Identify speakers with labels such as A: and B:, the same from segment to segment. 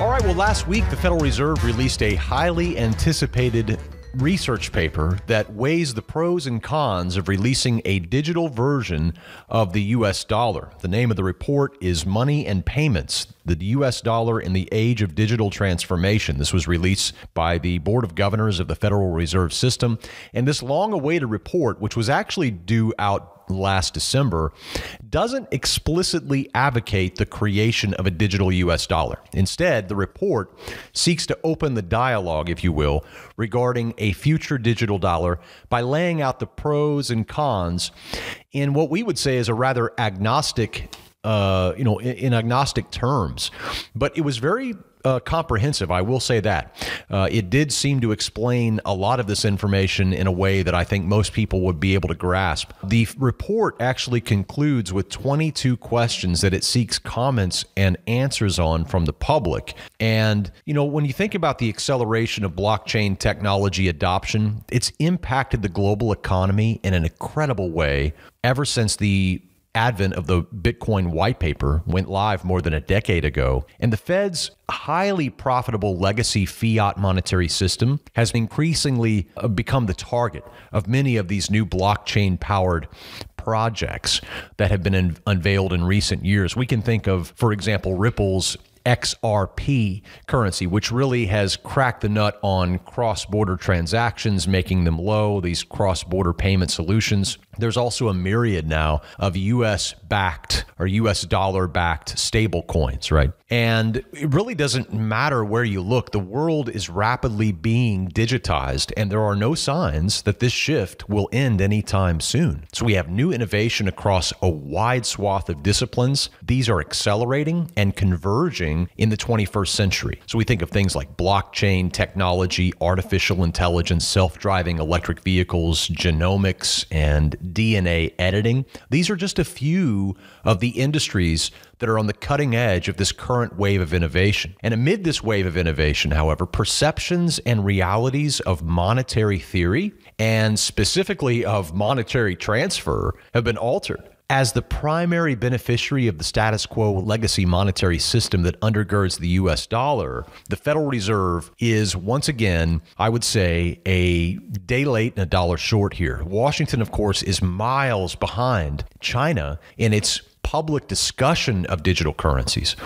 A: All right, well, last week, the Federal Reserve released a highly anticipated research paper that weighs the pros and cons of releasing a digital version of the U.S. dollar. The name of the report is Money and Payments, the U.S. Dollar in the Age of Digital Transformation. This was released by the Board of Governors of the Federal Reserve System. And this long-awaited report, which was actually due out last December, doesn't explicitly advocate the creation of a digital U.S. dollar. Instead, the report seeks to open the dialogue, if you will, regarding a future digital dollar by laying out the pros and cons in what we would say is a rather agnostic, in agnostic terms. But it was very comprehensive, I will say that. It did seem to explain a lot of this information in a way that I think most people would be able to grasp. The report actually concludes with 22 questions that it seeks comments and answers on from the public. And, when you think about the acceleration of blockchain technology adoption, it's impacted the global economy in an incredible way ever since the advent of the Bitcoin white paper went live more than a decade ago. And the Fed's highly profitable legacy fiat monetary system has increasingly become the target of many of these new blockchain-powered projects that have been unveiled in recent years. We can think of, for example, Ripple's XRP currency, which really has cracked the nut on cross-border transactions, making them low, these cross-border payment solutions. There's also a myriad now of U.S.-backed or U.S. dollar-backed stable coins, right? And it really doesn't matter where you look. The world is rapidly being digitized, and there are no signs that this shift will end anytime soon. So we have new innovation across a wide swath of disciplines. These are accelerating and converging in the 21st century. So we think of things like blockchain technology, artificial intelligence, self-driving electric vehicles, genomics, and DNA editing. These are just a few of the industries that are on the cutting edge of this current wave of innovation. And amid this wave of innovation, however, perceptions and realities of monetary theory, and specifically of monetary transfer, have been altered. As the primary beneficiary of the status quo legacy monetary system that undergirds the U.S. dollar, the Federal Reserve is once again, I would say, a day late and a dollar short here. Washington, of course, is miles behind China in its public discussion of digital currencies.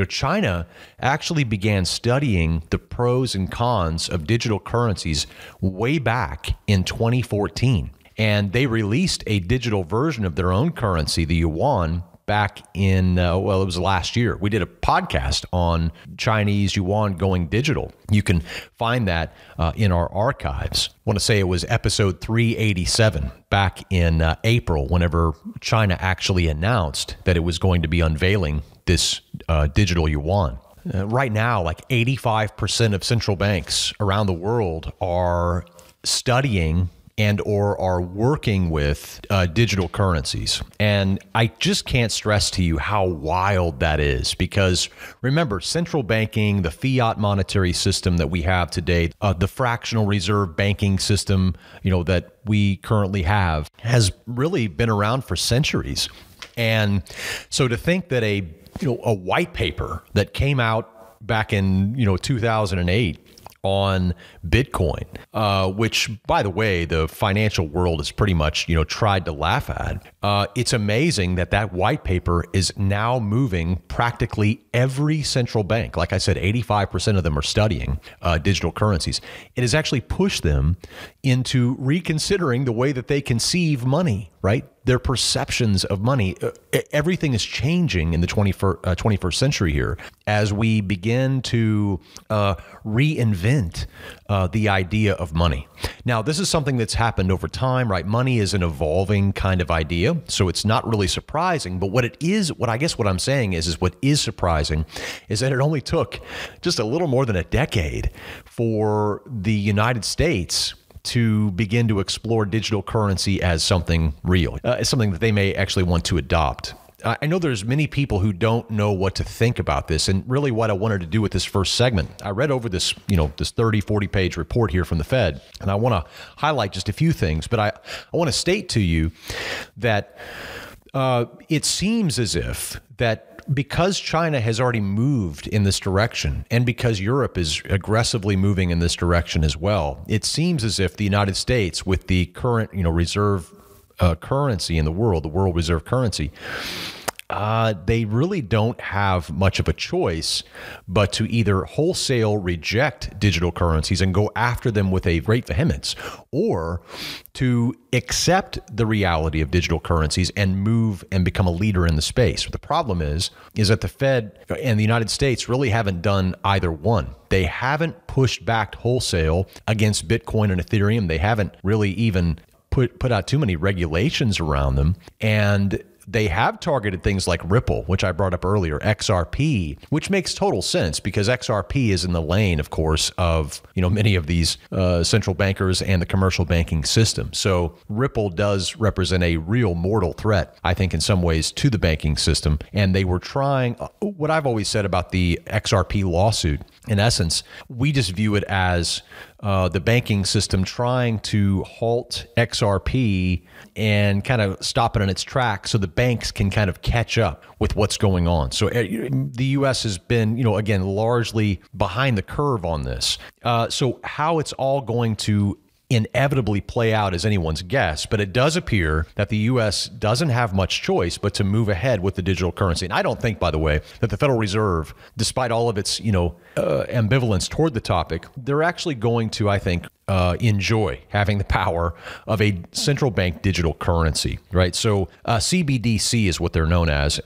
A: China actually began studying the pros and cons of digital currencies way back in 2014. And they released a digital version of their own currency, the yuan, back in, it was last year. We did a podcast on Chinese yuan going digital. You can find that in our archives. I want to say it was episode 387 back in April, whenever China actually announced that it was going to be unveiling this digital yuan. Right now, like 85% of central banks around the world are studying and or are working with digital currencies. And I just can't stress to you how wild that is, because remember, central banking, the fiat monetary system that we have today, the fractional reserve banking system, that we currently have, has really been around for centuries. And so to think that a white paper that came out back in 2008 on Bitcoin, which, by the way, the financial world has pretty much, tried to laugh at. It's amazing that white paper is now moving practically every central bank. Like I said, 85% of them are studying digital currencies. It has actually pushed them into reconsidering the way that they conceive money, right? Their perceptions of money. Everything is changing in the 21st century here as we begin to reinvent the idea of money. Now, this is something that's happened over time, right? Money is an evolving kind of idea, so it's not really surprising. But what I'm saying is what is surprising is that it only took just a little more than a decade for the United States to begin to explore digital currency as something real, as something that they may actually want to adopt. I know there's many people who don't know what to think about this, and really what I wanted to do with this first segment, I read over this, this 30, 40-page report here from the Fed, and I want to highlight just a few things, but I want to state to you that it seems as if that because China has already moved in this direction, and because Europe is aggressively moving in this direction as well, it seems as if the United States, with the current, reserve currency in the world reserve currency, they really don't have much of a choice but to either wholesale reject digital currencies and go after them with a great vehemence, or to accept the reality of digital currencies and move and become a leader in the space. The problem is that the Fed and the United States really haven't done either one. They haven't pushed back wholesale against Bitcoin and Ethereum. They haven't really even put out too many regulations around them. And they have targeted things like Ripple, which I brought up earlier, XRP, which makes total sense because XRP is in the lane, of course, of many of these central bankers and the commercial banking system. So Ripple does represent a real mortal threat, I think, in some ways to the banking system. And they were trying, what I've always said about the XRP lawsuit, in essence, we just view it as the banking system trying to halt XRP and kind of stop it in its tracks so the banks can kind of catch up with what's going on. So the U.S. has been, again, largely behind the curve on this. So how it's all going to inevitably play out is anyone's guess, but it does appear that the U.S. doesn't have much choice but to move ahead with the digital currency. And I don't think, by the way, that the Federal Reserve, despite all of its, ambivalence toward the topic, they're actually going to, I think, enjoy having the power of a central bank digital currency, right? So CBDC is what they're known as.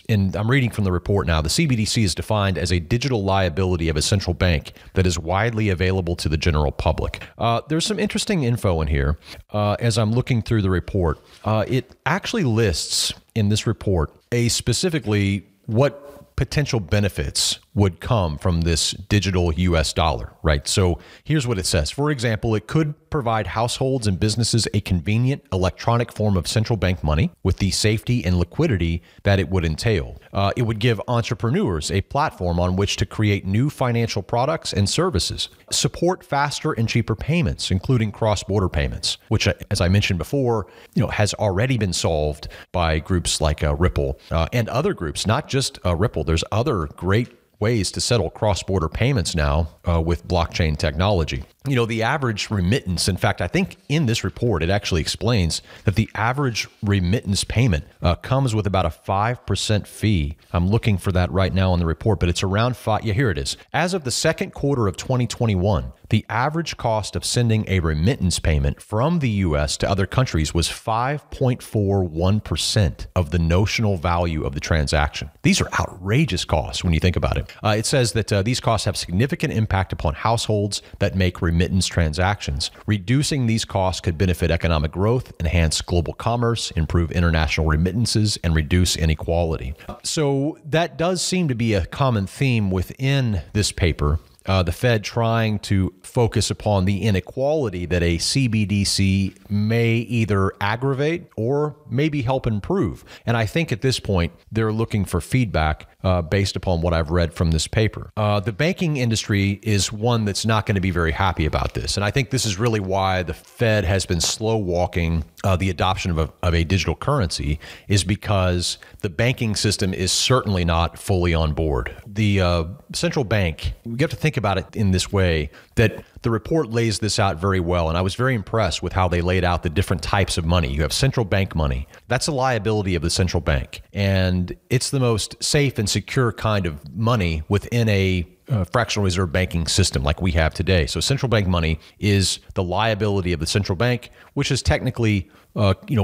A: I'm reading from the report now. The CBDC is defined as a digital liability of a central bank that is widely available to the general public. There's some interesting info in here. As I'm looking through the report, it actually lists in this report specifically what potential benefits would come from this digital US dollar, right? So here's what it says. For example, it could provide households and businesses a convenient electronic form of central bank money with the safety and liquidity that it would entail. It would give entrepreneurs a platform on which to create new financial products and services, support faster and cheaper payments, including cross-border payments, which, as I mentioned before, has already been solved by groups like Ripple and other groups, not just Ripple. There's other great ways to settle cross-border payments now with blockchain technology. The average remittance, in fact, I think in this report, it actually explains that the average remittance payment comes with about a 5% fee. I'm looking for that right now in the report, but it's around 5. Yeah, here it is. As of the second quarter of 2021, the average cost of sending a remittance payment from the U.S. to other countries was 5.41% of the notional value of the transaction. These are outrageous costs when you think about it. It says that these costs have significant impact upon households that make remittance transactions. Reducing these costs could benefit economic growth, enhance global commerce, improve international remittances, and reduce inequality. So that does seem to be a common theme within this paper. The Fed trying to focus upon the inequality that a CBDC may either aggravate or maybe help improve. And I think at this point, they're looking for feedback based upon what I've read from this paper. The banking industry is one that's not going to be very happy about this. And I think this is really why the Fed has been slow walking the adoption of a digital currency, is because the banking system is certainly not fully on board. The central bank, we have to think about it in this way, that the report lays this out very well. And I was very impressed with how they laid out the different types of money. You have central bank money. That's a liability of the central bank. And it's the most safe and secure kind of money within a fractional reserve banking system like we have today. So central bank money is the liability of the central bank, which is technically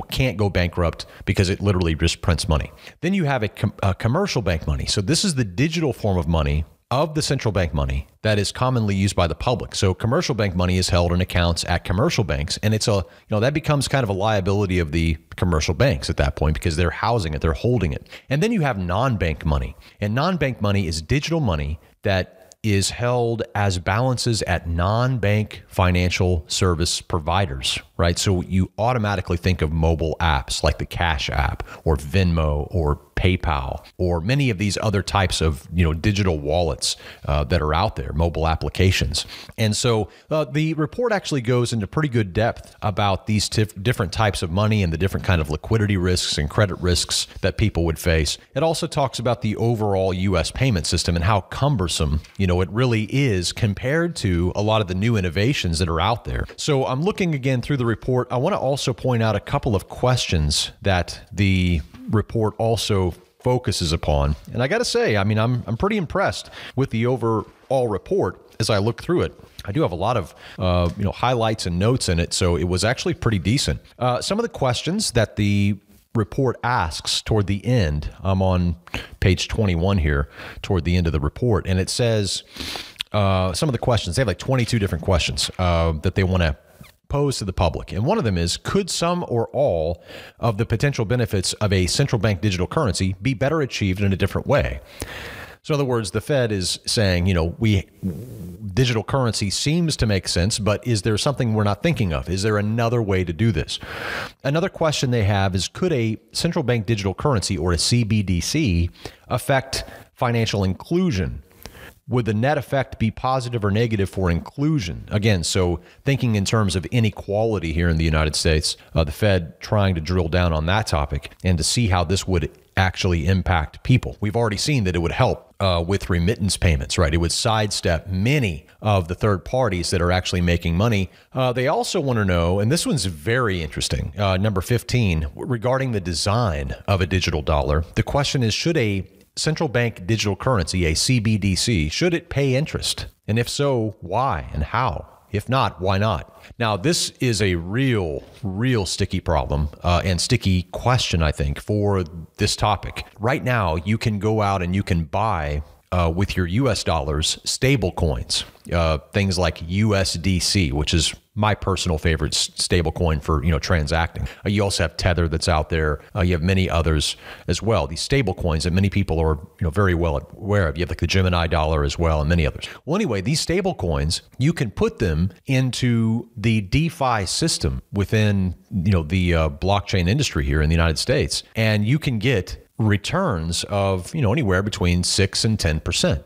A: can't go bankrupt because it literally just prints money. Then you have a commercial bank money. So this is the digital form of money of the central bank money that is commonly used by the public. So commercial bank money is held in accounts at commercial banks, and it's that becomes kind of a liability of the commercial banks at that point because they're housing it, they're holding it. And then you have non-bank money, and non-bank money is digital money that is held as balances at non-bank financial service providers, right? So you automatically think of mobile apps like the Cash app or Venmo or PayPal, or many of these other types of digital wallets that are out there, mobile applications. And so the report actually goes into pretty good depth about these different types of money and the different kind of liquidity risks and credit risks that people would face. It also talks about the overall U.S. payment system and how cumbersome it really is compared to a lot of the new innovations that are out there. So I'm looking again through the report. I want to also point out a couple of questions that the report also focuses upon. And I got to say, I'm pretty impressed with the overall report as I look through it. I do have a lot of highlights and notes in it, so it was actually pretty decent. Some of the questions that the report asks toward the end, I'm on page 21 here, toward the end of the report, and it says some of the questions, they have like 22 different questions that they want to pose to the public. And one of them is, could some or all of the potential benefits of a central bank digital currency be better achieved in a different way? So in other words, the Fed is saying, digital currency seems to make sense, but is there something we're not thinking of? Is there another way to do this? Another question they have is, could a central bank digital currency, or a CBDC, affect financial inclusion? Would the net effect be positive or negative for inclusion? Again, so thinking in terms of inequality here in the United States, the Fed trying to drill down on that topic and to see how this would actually impact people. We've already seen that it would help with remittance payments, right? It would sidestep many of the third parties that are actually making money. They also want to know, and this one's very interesting, number 15, regarding the design of a digital dollar. The question is, should a central bank digital currency, a CBDC, should it pay interest? And if so, why and how? If not, why not? Now, this is a real sticky problem and sticky question, I think, for this topic. Right now, you can go out and you can buy with your US dollars stable coins, things like USDC, which is my personal favorite stable coin for transacting. You also have Tether that's out there. You have many others as well. These stable coins that many people are very well aware of. You have like the Gemini dollar as well, and many others. Well, anyway, these stable coins, you can put them into the DeFi system within the blockchain industry here in the United States, and you can get returns of anywhere between 6 and 10%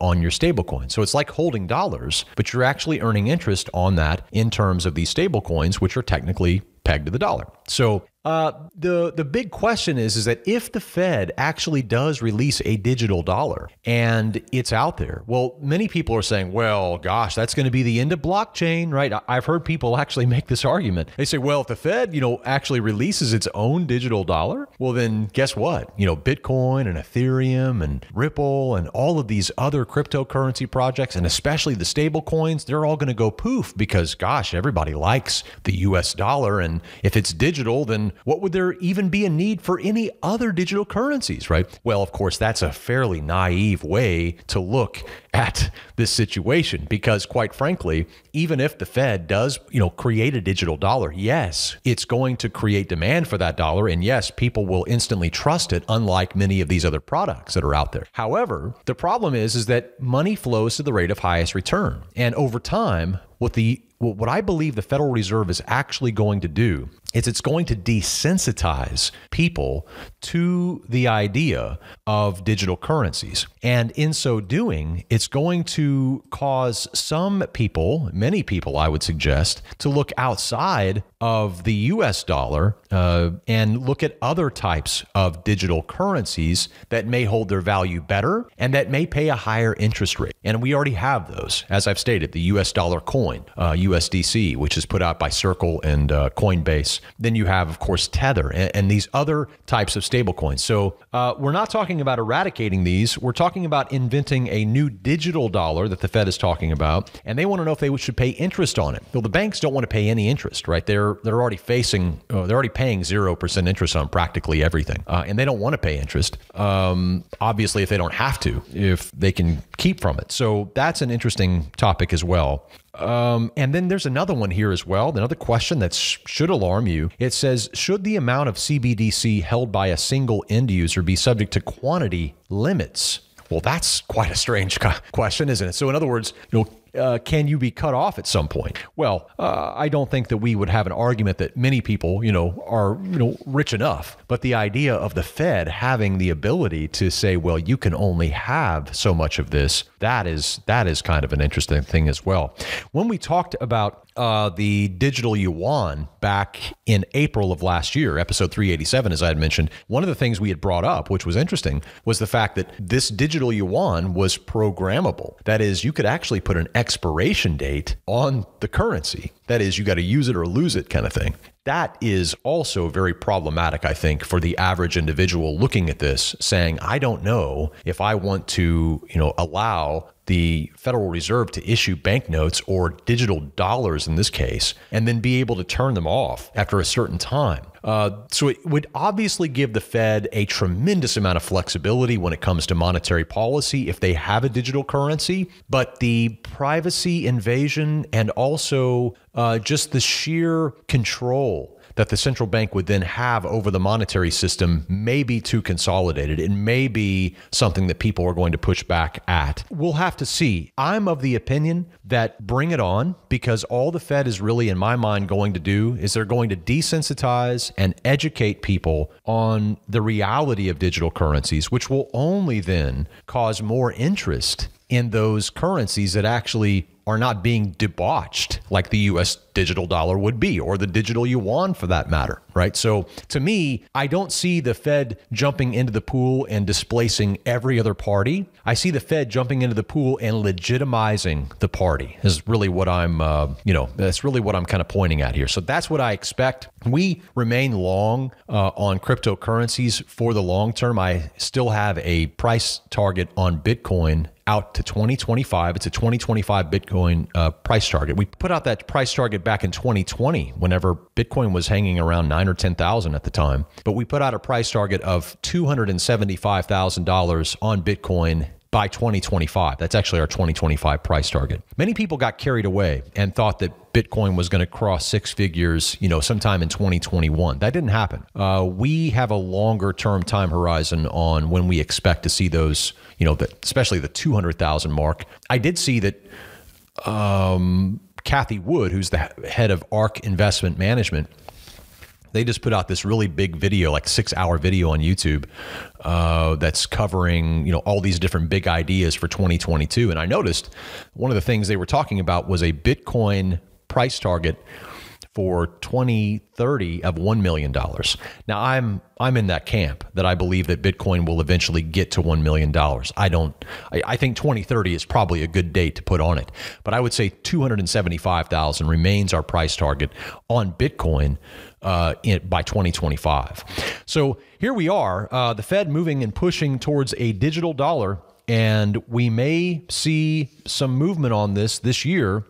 A: on your stablecoin. So it's like holding dollars, but you're actually earning interest on that in terms of these stablecoins, which are technically pegged to the dollar. So the big question is that if the Fed actually does release a digital dollar and it's out there, well, many people are saying, well, gosh, that's going to be the end of blockchain, right? I've heard people actually make this argument. They say, well, if the Fed, actually releases its own digital dollar, well, then guess what? Bitcoin and Ethereum and Ripple and all of these other cryptocurrency projects, and especially the stable coins, they're all going to go poof because, gosh, everybody likes the US dollar. And if it's digital, then what would there even be a need for any other digital currencies, right? Well, of course, that's a fairly naive way to look at this situation because, quite frankly, even if the Fed does, create a digital dollar, yes, it's going to create demand for that dollar. And yes, people will instantly trust it, unlike many of these other products that are out there. However, the problem is that money flows to the rate of highest return. And over time, what I believe the Federal Reserve is actually going to do is it's going to desensitize people to the idea of digital currencies. And in so doing, it's going to cause some people, many people, I would suggest, to look outside of the US dollar and look at other types of digital currencies that may hold their value better and that may pay a higher interest rate. And we already have those. As I've stated, the US dollar coin, USDC, which is put out by Circle and Coinbase. Then you have, of course, Tether and these other types of stablecoins. So we're not talking about eradicating these. We're talking about inventing a new digital dollar that the Fed is talking about, and they want to know if they should pay interest on it. Well, the banks don't want to pay any interest, right? They're already paying 0% interest on practically everything, and they don't want to pay interest. Obviously, if they don't have to, if they can keep from it. So that's an interesting topic as well. And then there's another one here as well, another question that should alarm you. It says, should the amount of CBDC held by a single end user be subject to quantity limits? Well, that's quite a strange question, isn't it? So in other words, can you be cut off at some point? Well, I don't think that we would have an argument that many people, are, rich enough. But the idea of the Fed having the ability to say, well, you can only have so much of this, that is kind of an interesting thing as well. When we talked about the digital yuan back in April of last year, episode 387, as I had mentioned, one of the things we had brought up, which was interesting, was the fact that this digital yuan was programmable. That is, you could actually put an expiration date on the currency. That is, you got to use it or lose it kind of thing. That is also very problematic, I think, for the average individual looking at this, saying, I don't know if I want to, allow the Federal Reserve to issue banknotes or digital dollars in this case, and then be able to turn them off after a certain time. So it would obviously give the Fed a tremendous amount of flexibility when it comes to monetary policy if they have a digital currency, but the privacy invasion and also just the sheer control that the central bank would then have over the monetary system may be too consolidated. It may be something that people are going to push back at. We'll have to see. I'm of the opinion that bring it on, because all the Fed is really, in my mind, going to do is they're going to desensitize and educate people on the reality of digital currencies, which will only then cause more interest in those currencies that actually are not being debauched like the US digital dollar would be, or the digital yuan for that matter, right? So to me, I don't see the Fed jumping into the pool and displacing every other party. I see the Fed jumping into the pool and legitimizing the party is really what I'm, that's really what I'm kind of pointing at here. So that's what I expect. We remain long on cryptocurrencies for the long term. I still have a price target on Bitcoin out to 2025. It's a 2025 Bitcoin price target. We put out that price target back in 2020, whenever Bitcoin was hanging around 9,000 or 10,000 at the time. But we put out a price target of $275,000 on Bitcoin by 2025. That's actually our 2025 price target. Many people got carried away and thought that Bitcoin was going to cross six figures, sometime in 2021. That didn't happen. We have a longer term time horizon on when we expect to see those, especially the 200,000 mark. I did see that Kathy Wood, who's the head of ARK Investment Management, they just put out this really big video, like 6-hour video on YouTube that's covering, all these different big ideas for 2022. And I noticed one of the things they were talking about was a Bitcoin price target for 2030 of $1 million. Now, I'm in that camp that I believe that Bitcoin will eventually get to $1 million. I think 2030 is probably a good date to put on it, but I would say 275,000 remains our price target on Bitcoin by 2025. So here we are, the Fed moving and pushing towards a digital dollar. And we may see some movement on this year.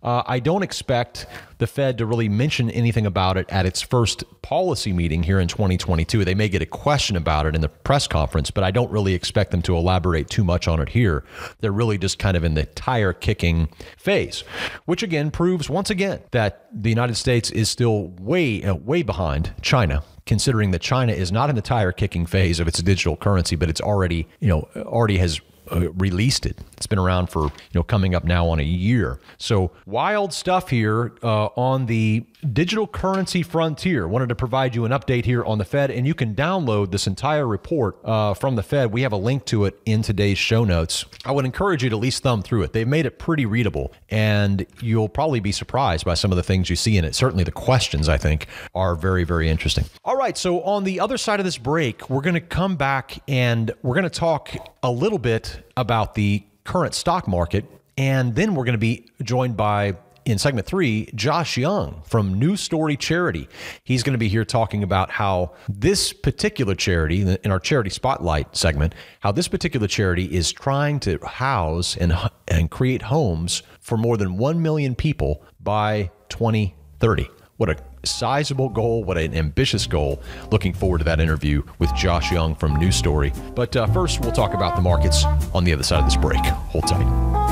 A: I don't expect the Fed to really mention anything about it at its first policy meeting here in 2022. They may get a question about it in the press conference, but I don't really expect them to elaborate too much on it here. They're really just kind of in the tire kicking phase, which again proves once again that the United States is still way behind China, considering that China is not in the tire kicking phase of its digital currency, but it's already has released it. It's been around for, coming up now on a year. So wild stuff here on the digital currency frontier. Wanted to provide you an update here on the Fed, and you can download this entire report from the Fed. We have a link to it in today's show notes. I would encourage you to at least thumb through it. They've made it pretty readable, and you'll probably be surprised by some of the things you see in it. Certainly the questions, I think, are very, very interesting. All right, so on the other side of this break, we're going to come back and we're going to talk a little bit about the current stock market, and then we're going to be joined by, in segment 3, Josh Young from New Story Charity. He's going to be here talking about how this particular charity, in our Charity Spotlight segment, how this particular charity is trying to house and create homes for more than 1 million people by 2030. What a sizable goal, what an ambitious goal. Looking forward to that interview with Josh Young from New Story. But first, we'll talk about the markets on the other side of this break. Hold tight.